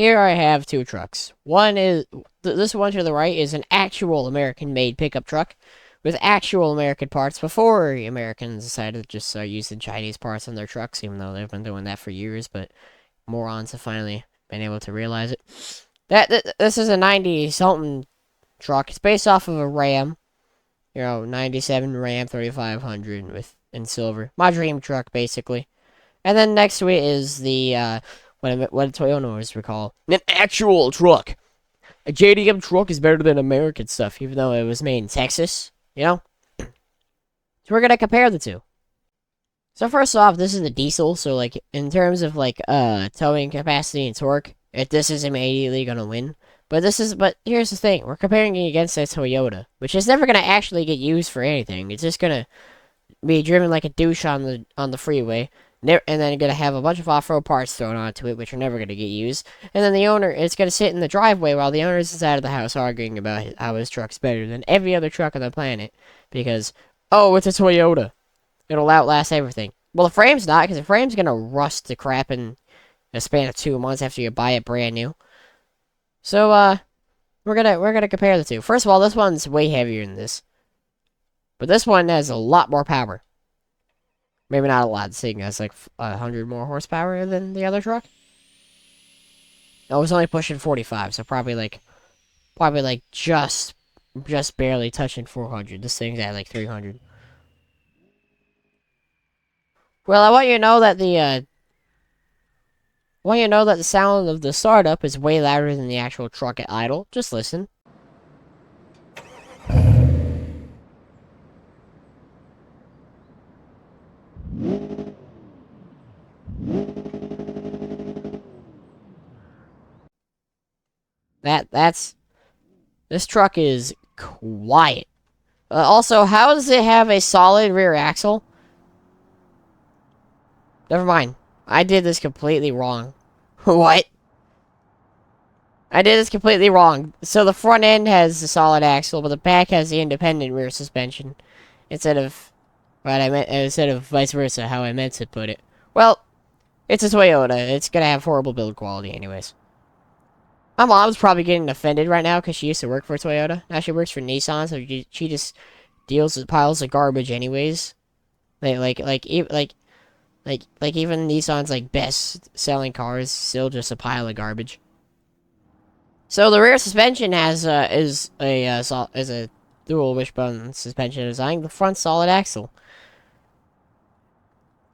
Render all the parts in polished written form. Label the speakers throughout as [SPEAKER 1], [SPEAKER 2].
[SPEAKER 1] here I have two trucks. One is this one to the right is an actual American-made pickup truck with actual American parts before Americans decided to just start using Chinese parts on their trucks, even though they've been doing that for years. But morons have finally been able to realize it. This is a 90 something truck. It's based off of a Ram, 97 Ram 3500 in silver. My dream truck, basically. And then next to it is the what Toyota always recall an actual truck. A JDM truck is better than American stuff, even though it was made in Texas. So we're gonna compare the two. So first off, this is the diesel. So like in terms of like towing capacity and torque, this is immediately gonna win. But here's the thing: we're comparing it against a Toyota, which is never gonna actually get used for anything. It's just gonna be driven like a douche on the freeway, and then gonna have a bunch of off-road parts thrown onto it, which are never gonna get used. And then the owner is gonna sit in the driveway while the owner is inside of the house arguing about how his truck's better than every other truck on the planet because it's a Toyota. It'll outlast everything. Well, the frame's not, because the frame's gonna rust to crap in a span of 2 months after you buy it brand new. So we're gonna compare the two. First of all, this one's way heavier than this. But this one has a lot more power. Maybe not a lot. This thing has like 100 more horsepower than the other truck. I was only pushing 45, so probably like just barely touching 400. This thing's at like 300. Well, I want you to know that the sound of the startup is way louder than the actual truck at idle. Just listen. This truck is quiet. Also, how does it have a solid rear axle? Never mind. I did this completely wrong. What? I did this completely wrong. So the front end has the solid axle, but the back has the independent rear suspension. Instead of vice versa, how I meant to put it. Well, it's a Toyota. It's gonna have horrible build quality anyways. My mom's probably getting offended right now because she used to work for Toyota. Now she works for Nissan, so she just deals with piles of garbage anyways. Even Nissan's like best selling cars still just a pile of garbage. So the rear suspension is a dual wishbone suspension design. The front solid axle.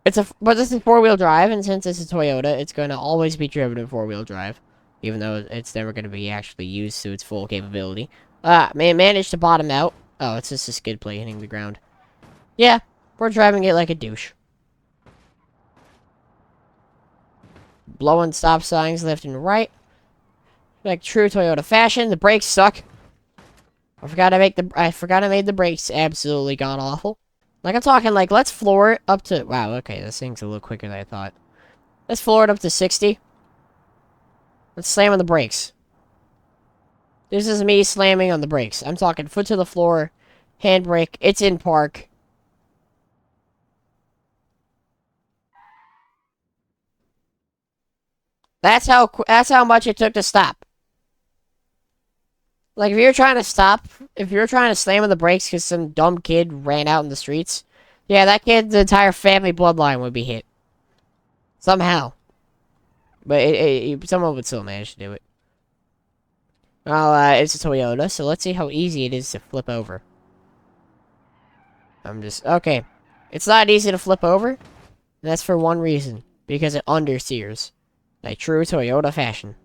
[SPEAKER 1] But this is 4-wheel drive, and since it's a Toyota, it's going to always be driven in 4-wheel drive, even though it's never going to be actually used to its full capability. Managed to bottom out. Oh, it's just a skid plate hitting the ground. Yeah, we're driving it like a douche. Blowing stop signs left and right. Like true Toyota fashion. The brakes suck. I forgot I made the brakes absolutely god awful. Like I'm talking like let's floor it up to wow, okay, this thing's a little quicker than I thought. Let's floor it up to 60. Let's slam on the brakes. This is me slamming on the brakes. I'm talking foot to the floor, handbrake, it's in park. That's how much it took to stop. Like, if you're trying to slam on the brakes because some dumb kid ran out in the streets, yeah, that kid's entire family bloodline would be hit. Somehow. But someone would still manage to do it. Well, it's a Toyota, so let's see how easy it is to flip over. Okay. It's not easy to flip over, and that's for one reason. Because it understeers. Like true Toyota fashion.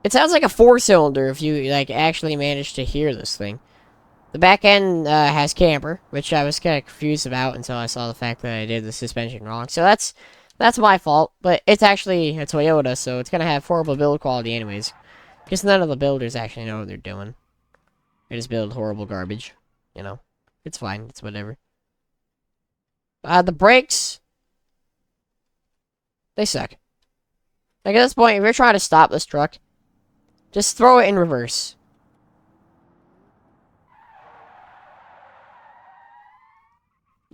[SPEAKER 1] It sounds like a 4-cylinder if you like actually manage to hear this thing. The back end has camber, which I was kind of confused about until I saw the fact that I did the suspension wrong. So that's my fault, but it's actually a Toyota, so it's gonna have horrible build quality anyways. Because none of the builders actually know what they're doing. They just build horrible garbage. It's fine. It's whatever. The brakes, they suck. Like at this point, if you're trying to stop this truck, just throw it in reverse.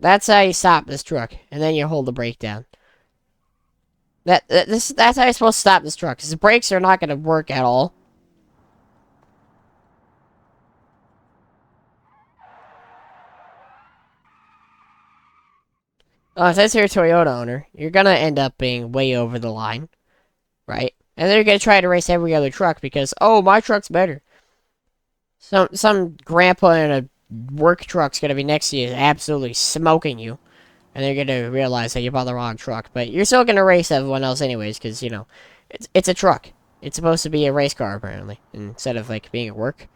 [SPEAKER 1] That's how you stop this truck, and then you hold the brake down. That's how you're supposed to stop this truck, because the brakes are not going to work at all. Since you're a Toyota owner, you're going to end up being way over the line, right? And then you're going to try to race every other truck because, oh, my truck's better. Some grandpa in a work truck's going to be next to you absolutely smoking you. And they're going to realize that you bought the wrong truck. But you're still going to race everyone else anyways because, you know, it's a truck. It's supposed to be a race car, apparently, instead of, like, being at work.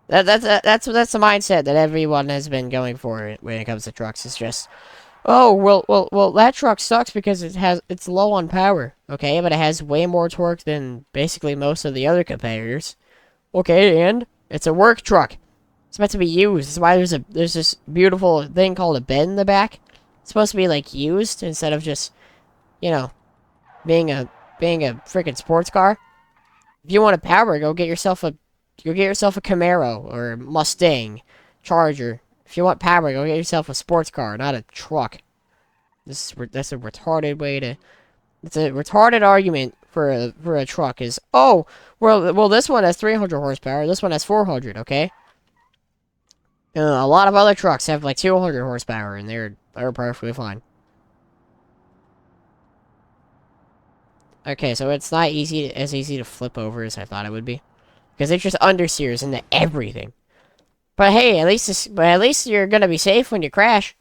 [SPEAKER 1] That's the mindset that everyone has been going for when it comes to trucks. It's just, oh, well, that truck sucks because it's low on power, okay? But it has way more torque than basically most of the other competitors. Okay, and it's a work truck. It's meant to be used. That's why there's this beautiful thing called a bed in the back. It's supposed to be, like, used instead of just, you know, being a freaking sports car. If you want a power, go get yourself a Camaro or Mustang, Charger. If you want power, go get yourself a sports car, not a truck. That's a retarded way to. It's a retarded argument for a truck. Is, oh, well this one has 300 horsepower. This one has 400. Okay. A lot of other trucks have like 200 horsepower, and they're perfectly fine. Okay, so it's not as easy to flip over as I thought it would be, because it just understeers into everything. But hey, at least you're gonna be safe when you crash,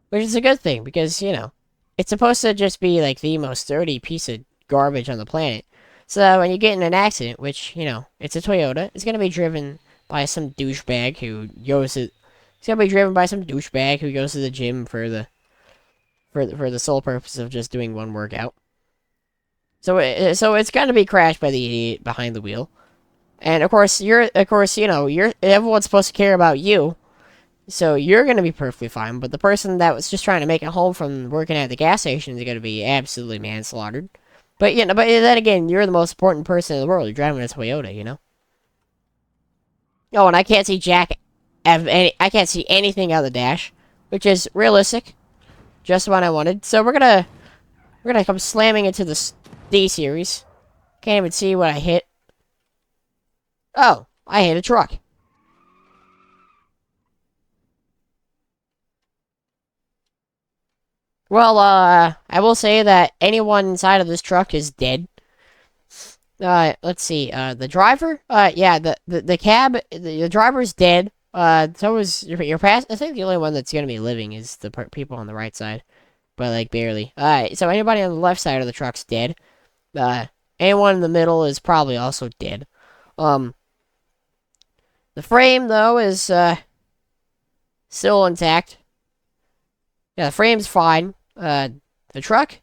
[SPEAKER 1] which is a good thing because, you know, it's supposed to just be like the most sturdy piece of garbage on the planet. So that when you get in an accident, which, you know, it's a Toyota, it's gonna be driven by some douchebag who goes to. It's gonna be driven by some douchebag who goes to the gym for the sole purpose of just doing one workout. So it's gonna be crashed by the idiot behind the wheel. And of course, you know, everyone's supposed to care about you, so you're gonna be perfectly fine. But the person that was just trying to make it home from working at the gas station is gonna be absolutely manslaughtered. But you know, but then again, you're the most important person in the world. You're driving a Toyota, you know. Oh, and I can't see I can't see anything out of the dash, which is realistic, just what I wanted. So we're gonna come slamming into the D series. Can't even see what I hit. Oh, I hit a truck. Well, I will say that anyone inside of this truck is dead. Let's see. The driver. Yeah, the cab. The driver's dead. So is your pass. I think the only one that's gonna be living is the people on the right side, but like barely. Alright, so anybody on the left side of the truck's dead. Uh, Anyone in the middle is probably also dead. Um, the frame though is still intact. Yeah, the frame's fine. The truck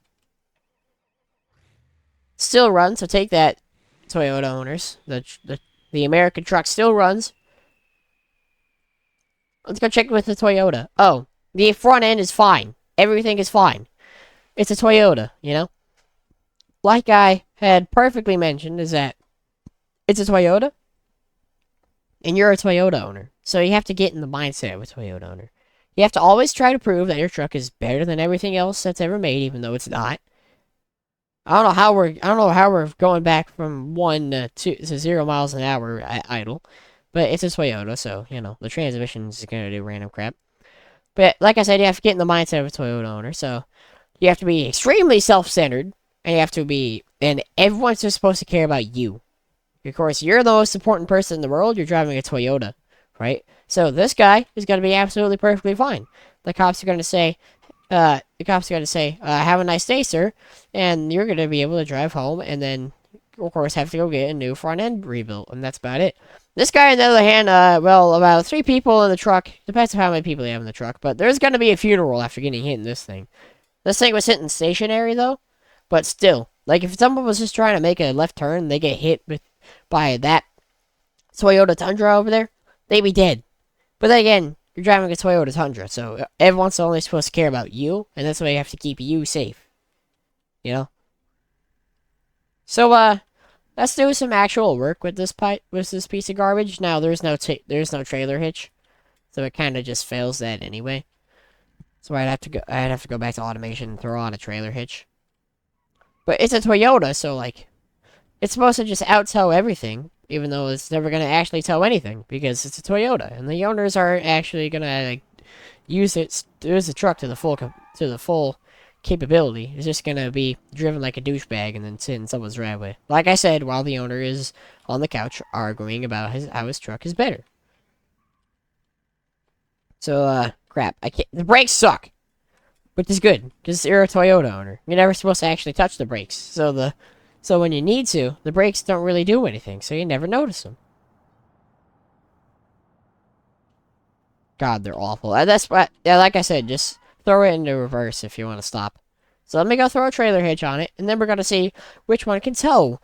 [SPEAKER 1] still runs. So take that, Toyota owners. The American truck still runs. Let's go check with the Toyota. Oh, the front end is fine. Everything is fine. It's a Toyota, you know? Like I had perfectly mentioned, is that it's a Toyota, and you're a Toyota owner. So you have to get in the mindset of a Toyota owner. You have to always try to prove that your truck is better than everything else that's ever made, even though it's not. I don't know how we're going back from 0 miles an hour idle, but it's a Toyota, so you know the transmission is gonna do random crap. But like I said, you have to get in the mindset of a Toyota owner. So you have to be extremely self-centered, and and everyone's just supposed to care about you. Of course, you're the most important person in the world. You're driving a Toyota, right? So this guy is gonna be absolutely perfectly fine. The cops are gonna say, have a nice day, sir, and you're gonna be able to drive home, and then, of course, have to go get a new front end rebuilt, and that's about it. This guy, on the other hand, well, about 3 people in the truck. Depends on how many people you have in the truck, but there's gonna be a funeral after getting hit in this thing. This thing was hitting stationary, though, but still. Like, if someone was just trying to make a left turn, and they get hit by that Toyota Tundra over there, they'd be dead. But then again, you're driving a Toyota Tundra, so everyone's only supposed to care about you, and that's why you have to keep you safe. You know? So, let's do some actual work with this piece of garbage. Now, there's no trailer hitch, so it kind of just fails that anyway. So I'd have to go back to automation and throw on a trailer hitch. But it's a Toyota, so like, it's supposed to just out-tow everything, even though it's never gonna actually tow anything because it's a Toyota, and the owners are actually gonna like use the truck to the full capability. It's just gonna be driven like a douchebag and then sit in someone's driveway. Like I said, while the owner is on the couch arguing about how his truck is better. So crap. I can't. The brakes suck. Which is good, because you're a Toyota owner. You're never supposed to actually touch the brakes. So when you need to, the brakes don't really do anything, so you never notice them. God, they're awful. That's what, yeah, like I said, just throw it into reverse if you want to stop. So let me go throw a trailer hitch on it, and then we're gonna see which one can tow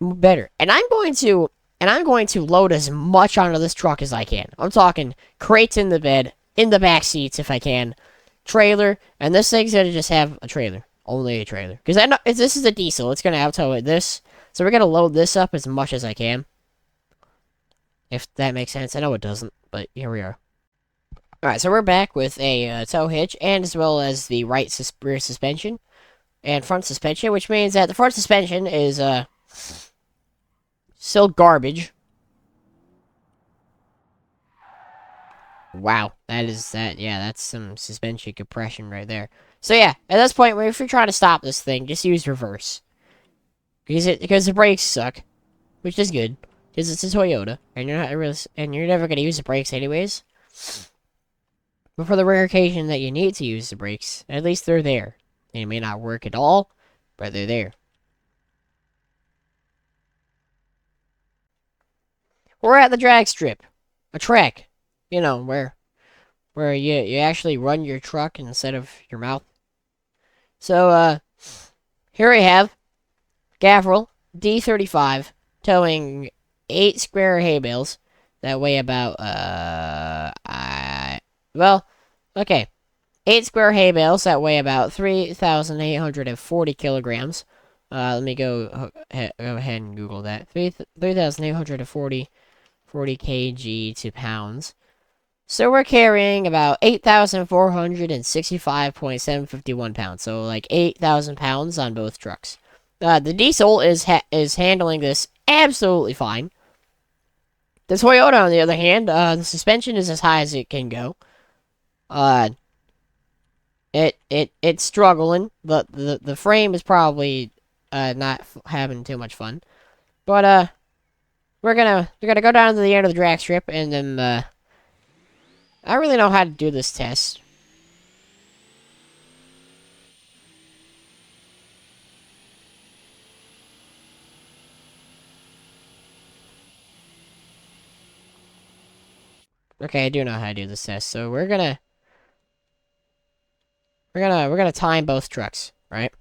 [SPEAKER 1] better. And I'm going to load as much onto this truck as I can. I'm talking crates in the bed, in the back seats if I can. Trailer, and this thing's gonna just have a trailer, only a trailer, because I know this is a diesel. It's gonna out-tow it this, so we're gonna load this up as much as I can, if that makes sense. I know it doesn't, but here we are. All right, so we're back with a tow hitch, and as well as the rear suspension and front suspension, which means that the front suspension is still garbage. Wow, that's some suspension compression right there. So yeah, at this point, if you're trying to stop this thing, just use reverse. Because the brakes suck, which is good, because it's a Toyota, and you're never gonna use the brakes anyways. But for the rare occasion that you need to use the brakes, at least they're there. They may not work at all, but they're there. We're at the drag strip, a track. You know, where you actually run your truck instead of your mouth. So, here we have Gavril D35 towing 8 square hay bales that weigh about, okay. 8 square hay bales that weigh about 3,840 kilograms. Let me go ahead and Google that. 3,840 kg to pounds. So we're carrying about 8,465.751 pounds. So like 8,000 pounds on both trucks. The diesel is handling this absolutely fine. The Toyota, on the other hand, the suspension is as high as it can go. It's struggling. The frame is probably not having too much fun. But we're gonna go down to the end of the drag strip, and then I don't really know how to do this test. Okay, I do know how to do this test. So we're gonna time both trucks, right?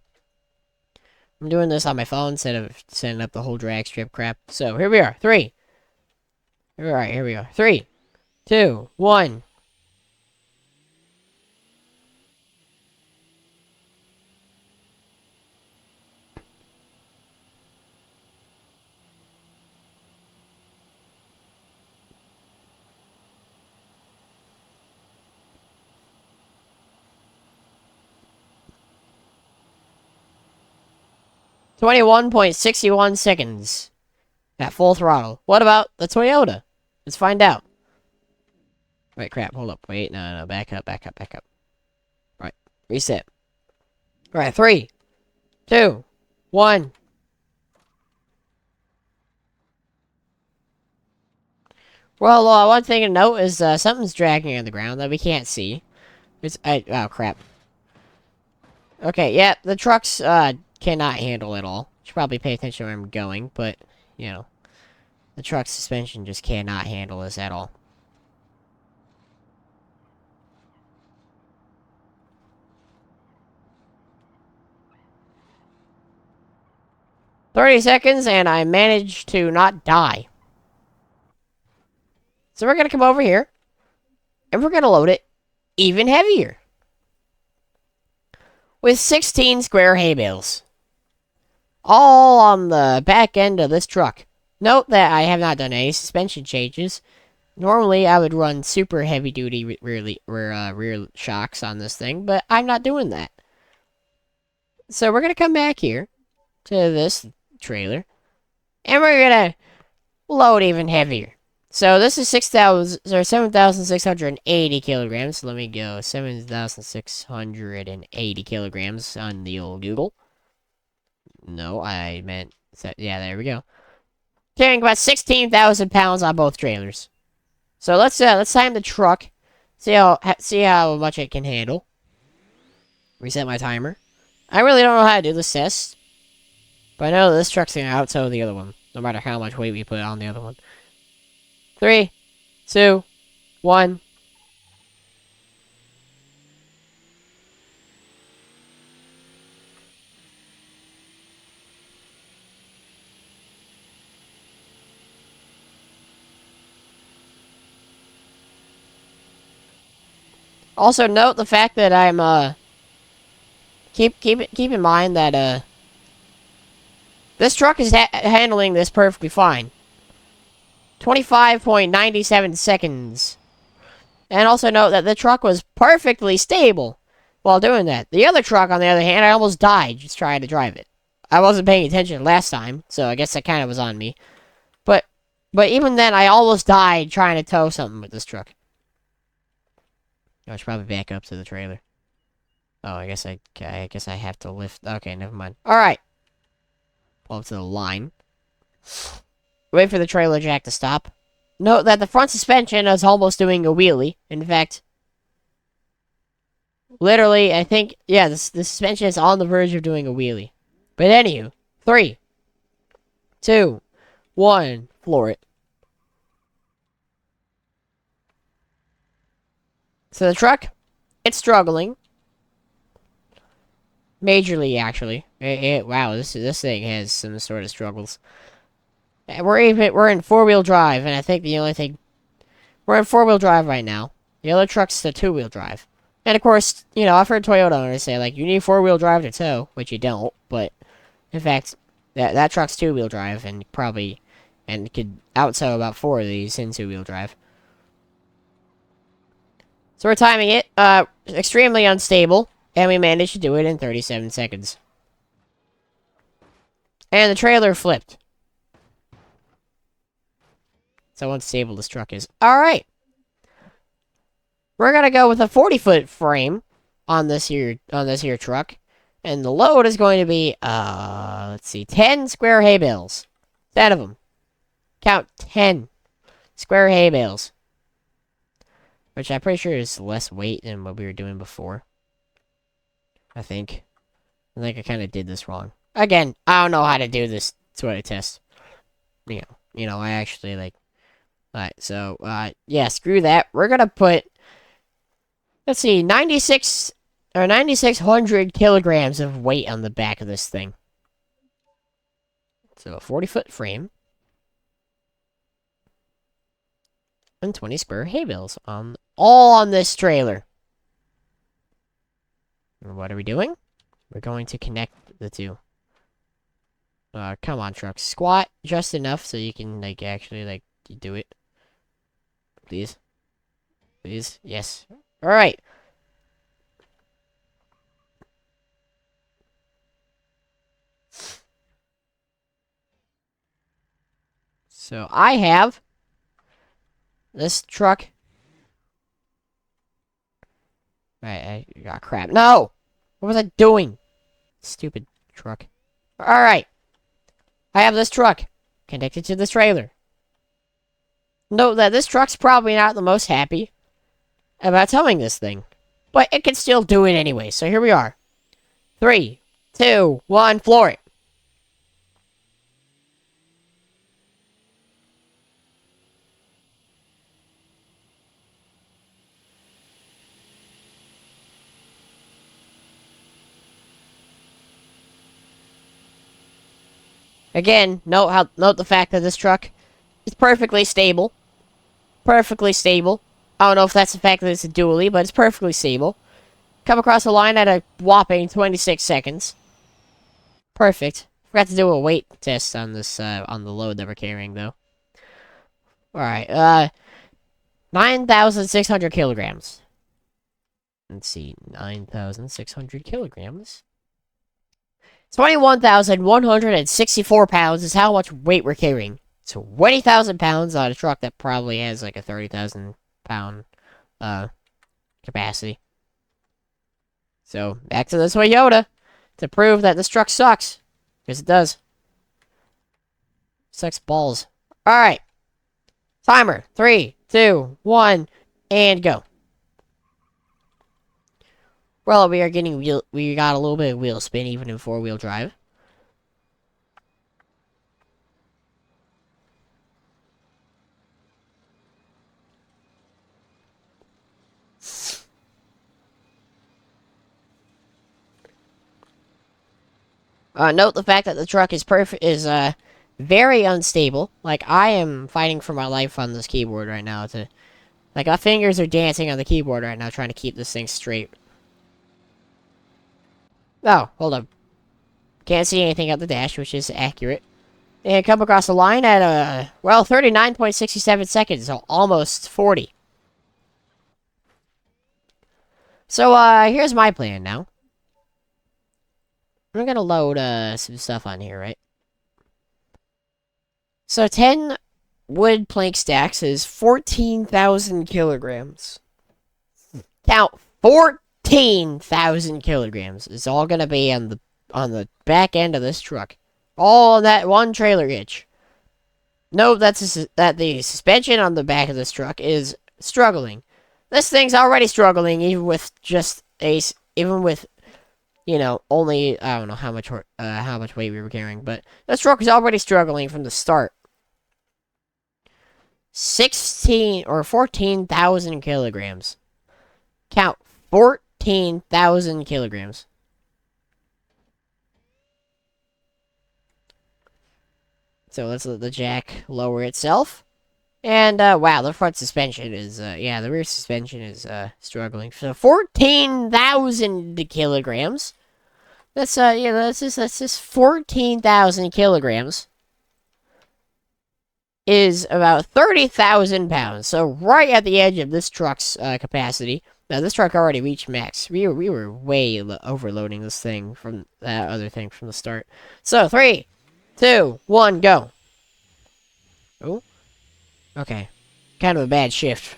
[SPEAKER 1] I'm doing this on my phone instead of setting up the whole drag strip crap. So here we are. 3. Alright, here we go. 3, 2, 1. .61 seconds at full throttle. What about the Toyota? Let's find out. Wait, crap, hold up. Wait, no, back up. Right, reset. Alright, 3, 2, 1. Well, one thing to note is something's dragging on the ground that we can't see. Oh, crap. Okay, yeah, the trucks cannot handle it all. Should probably pay attention where I'm going, but, you know, the truck's suspension just cannot handle this at all. $30 and I managed to not die. So we're gonna come over here, and we're gonna load it even heavier. With 16 square hay bales. All on the back end of this truck. Note that I have not done any suspension changes. Normally, I would run super heavy-duty rear shocks on this thing, but I'm not doing that. So we're gonna come back here to this trailer, and we're gonna load even heavier. So this is 6,000 or 7,680 kilograms. Let me go 7,680 kilograms on the old Google. No, I meant yeah. There we go. Carrying about 16,000 pounds on both trailers. So let's time the truck. See how much it can handle. Reset my timer. I really don't know how to do this test, but I know this truck's gonna outtow the other one, no matter how much weight we put on the other one. 3, 2, 1. Also note the fact that I'm keep in mind that this truck is handling this perfectly fine. 25.97 seconds. And also note that the truck was perfectly stable while doing that. The other truck, on the other hand, I almost died just trying to drive it. I wasn't paying attention last time, so I guess that kind of was on me. But even then, I almost died trying to tow something with this truck. I should probably back up to the trailer. Oh, I guess I have to lift. Okay, never mind. All right. Pull up to the line. Wait for the trailer jack to stop. Note that the front suspension is almost doing a wheelie. In fact, literally, I think, yeah, the suspension is on the verge of doing a wheelie. But anywho, 3, 2, 1, floor it. So the truck, it's struggling. Majorly, actually. Wow, this thing has some sort of struggles. We're in 4-wheel drive, and I think the only thing we're in 4-wheel drive right now. The other truck's the 2-wheel drive. And of course, you know, I've heard Toyota owners say like you need 4-wheel drive to tow, which you don't, but in fact, that truck's 2-wheel drive and could outtow about 4 of these in 2-wheel drive. So we're timing it, extremely unstable, and we managed to do it in 37 seconds. And the trailer flipped. So unstable this truck is. Alright. We're gonna go with a 40-foot frame on this here truck. And the load is going to be, let's see, 10 square hay bales. 10 of them. Count 10 square hay bales. Which I'm pretty sure is less weight than what we were doing before. I think I kind of did this wrong. Again, I don't know how to do this sort of test. You know, I actually, like... Alright, so, yeah, screw that. We're gonna put... Let's see, 9,600 kilograms of weight on the back of this thing. So, a 40-foot frame. And 20 square hay bales all on this trailer. And what are we doing? We're going to connect the two. Come on, truck. Squat just enough so you can, like, actually, like, do it. Please. Please. Yes. Alright. So, I have this truck. I got crap. No! What was I doing? Stupid truck. Alright. I have this truck connected to this trailer. Note that this truck's probably not the most happy about towing this thing. But it can still do it anyway, so here we are. 3, 2, 1, floor it. Again, note the fact that this truck is perfectly stable. Perfectly stable. I don't know if that's the fact that it's a dually, but it's perfectly stable. Come across the line at a whopping 26 seconds. Perfect. Forgot to do a weight test on this, on the load that we're carrying, though. Alright, 9,600 kilograms. Let's see, 9,600 kilograms. 21,164 pounds is how much weight we're carrying. 20,000 pounds on a truck that probably has like a 30,000 pound capacity. So, back to the Toyota to prove that this truck sucks. Because it does. Sucks balls. Alright. Timer. 3, 2, 1, and go. Well, we are getting we got a little bit of wheel spin even in 4-wheel drive. Note the fact that the truck is very unstable. Like, I am fighting for my life on this keyboard right now like, my fingers are dancing on the keyboard right now trying to keep this thing straight. Oh, hold up. Can't see anything at the dash, which is accurate. And come across the line at, well, 39.67 seconds, so almost 40. So, here's my plan now. I'm gonna load, some stuff on here, right? So, 10 wood plank stacks is 14,000 kilograms. Count 14,000 kilograms. It's all gonna be on the back end of this truck. All on that one trailer hitch. Note that the suspension on the back of this truck is struggling. This thing's already struggling, even with you know, only, I don't know how much weight we were carrying, but this truck is already struggling from the start. 14,000 kilograms. Count 14,000 kilograms. So let's let the jack lower itself. And, wow, the front suspension is, yeah, the rear suspension is, struggling. So 14,000 kilograms. That's, yeah, that's just 14,000 kilograms. Is about 30,000 pounds. So right at the edge of this truck's, capacity. Now, this truck already reached max. We were way overloading this thing from that other thing from the start. So, 3, 2, 1, go. Oh. Okay. Kind of a bad shift.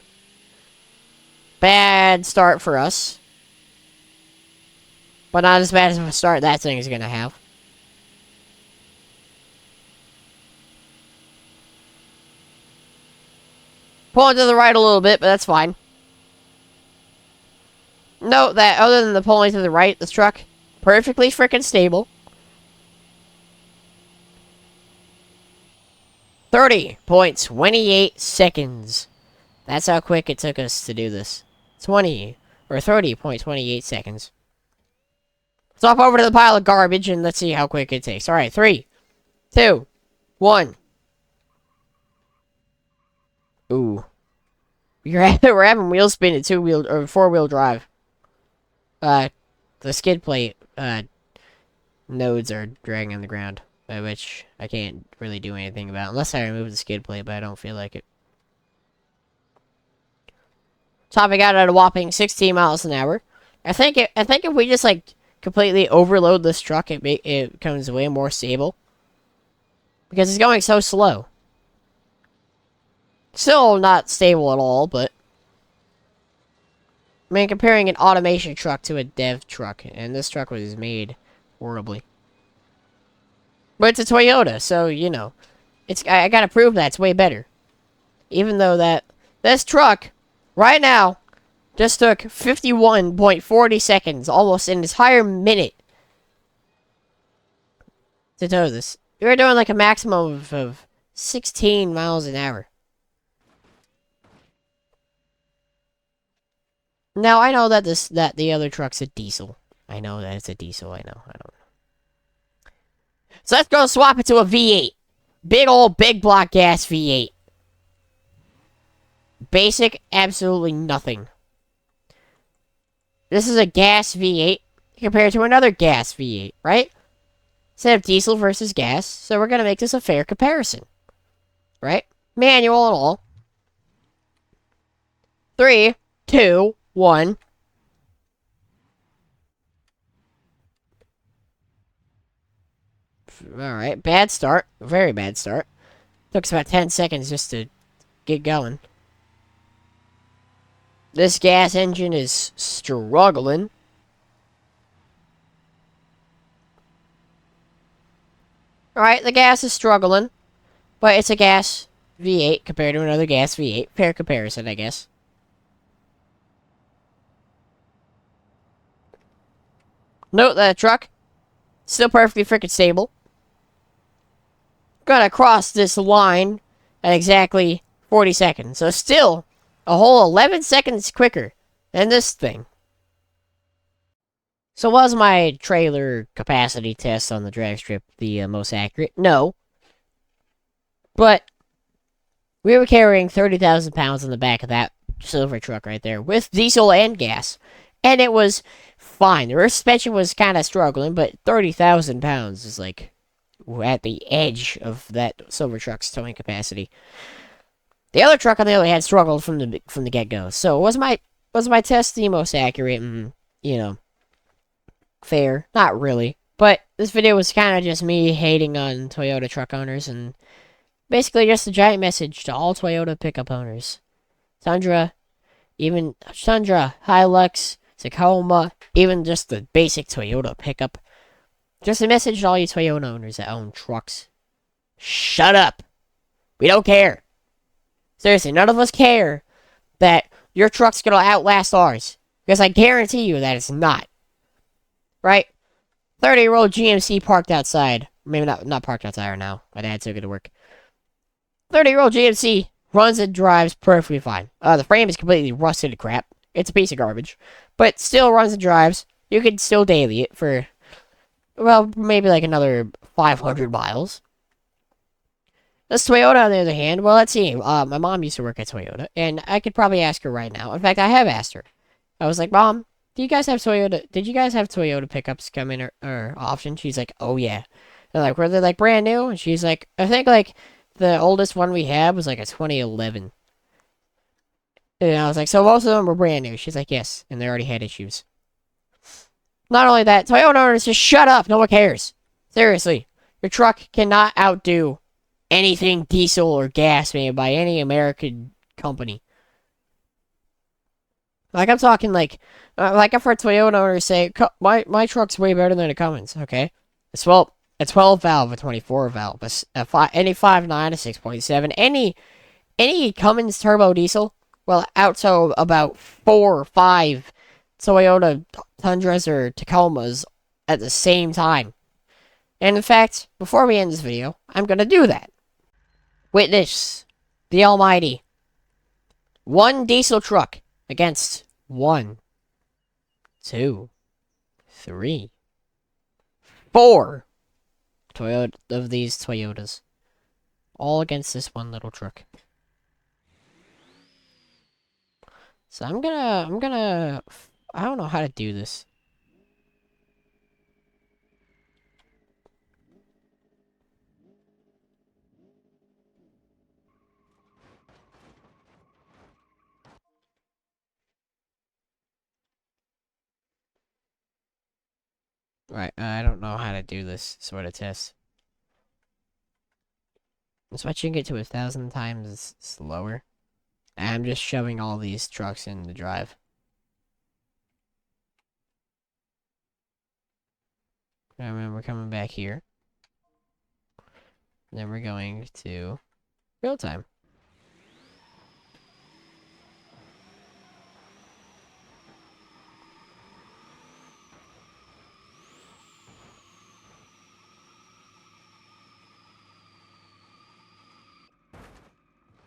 [SPEAKER 1] Bad start for us. But not as bad as a start that thing is gonna have. Pulling to the right a little bit, but that's fine. Note that other than the pulling to the right, this truck, perfectly freaking stable. 30.28 seconds. That's how quick it took us to do this. 30.28 seconds. Let's hop over to the pile of garbage and let's see how quick it takes. Alright, 3, 2, 1. Ooh. We're having wheel spin at 2-wheel or 4-wheel drive. The skid plate, nodes are dragging on the ground, by which I can't really do anything about, unless I remove the skid plate, but I don't feel like it. Topping out at a whopping 16 miles an hour. I think if we just, like, completely overload this truck, it becomes way more stable. Because it's going so slow. Still not stable at all, but... I mean, comparing an automation truck to a dev truck, and this truck was made horribly. But it's a Toyota, so, you know, I gotta prove that it's way better. Even though that this truck, right now, just took 51.40 seconds, almost an entire minute, to tow this. We were doing like a maximum of 16 miles an hour. Now, I know that the other truck's a diesel. I know that it's a diesel, I know. So let's go swap it to a V8. Big old big block gas V8. Basic, absolutely nothing. This is a gas V8 compared to another gas V8, right? Instead of diesel versus gas, so we're gonna make this a fair comparison. Right? Manual and all. 3, 2, 1. Alright, bad start. Very bad start. Took us about 10 seconds just to get going. This gas engine is struggling. Alright, the gas is struggling. But it's a gas V8 compared to another gas V8. Fair comparison, I guess. Note that truck. Still perfectly freaking stable. Gonna cross this line at exactly 40 seconds. So still a whole 11 seconds quicker than this thing. So was my trailer capacity test on the drag strip the most accurate? No. But we were carrying 30,000 pounds in the back of that silver truck right there with diesel and gas. And it was fine. The rear suspension was kind of struggling, but 30,000 pounds is like at the edge of that silver truck's towing capacity. The other truck, on the other hand, struggled from the get-go. So was my test the most accurate and, you know, fair? Not really. But this video was kind of just me hating on Toyota truck owners and basically just a giant message to all Toyota pickup owners. Tundra, Hilux, Tacoma, even just the basic Toyota pickup. Just a message to all you Toyota owners that own trucks. Shut up. We don't care. Seriously, none of us care that your truck's gonna outlast ours. Because I guarantee you that it's not. Right? 30-year-old GMC parked outside. Maybe not parked outside right now. My dad took it to work. 30-year-old GMC runs and drives perfectly fine. The frame is completely rusted to crap. It's a piece of garbage. But still runs and drives. You can still daily it for, well, maybe like another 500 miles. This Toyota, on the other hand, well, let's see. My mom used to work at Toyota, and I could probably ask her right now. In fact, I have asked her. I was like, Mom, do you guys have Toyota? Did you guys have Toyota pickups come in or option? She's like, oh, yeah. They're like, were they like brand new? And she's like, I think like the oldest one we had was like a 2011. And I was like, so most of them were brand new. She's like, yes, and they already had issues. Not only that, Toyota owners, just shut up. No one cares. Seriously, your truck cannot outdo anything diesel or gas made by any American company. Like, I'm talking like I've heard Toyota owners say, my truck's way better than a Cummins, okay? It's, well, a 12 valve, a 24 valve, any 5.9, a 6.7, any Cummins turbo diesel, well, out to about 4 or 5 Toyota Tundras or Tacomas at the same time. And in fact, before we end this video, I'm gonna do that. Witness the almighty. One diesel truck against 1, 2, 3, 4 Toyota of these Toyotas. All against this one little truck. So I don't know how to do this. Right, I don't know how to do this sort of test. I'm switching it to 1,000 times slower. I'm just shoving all these trucks in the drive. And then we're coming back here. Then we're going to real time.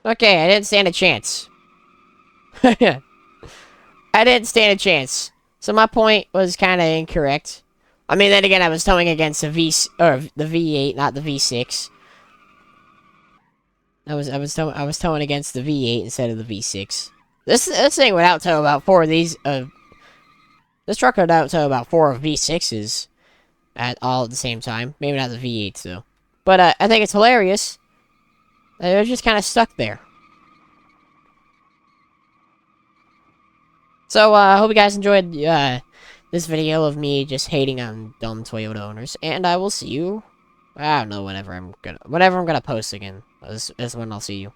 [SPEAKER 1] Okay, I didn't stand a chance. I didn't stand a chance. So my point was kind of incorrect. I mean, then again, I was towing against the the V8, not the V6. I was towing against the V8 instead of the V6. This thing would out tow about 4 of these. This truck would out tow about 4 of V6s at the same time. Maybe not the V8s though. But I think it's hilarious. They're just kind of stuck there. So, I hope you guys enjoyed this video of me just hating on dumb Toyota owners, and I will see you. I don't know, whenever I'm gonna post again. Is when I'll see you.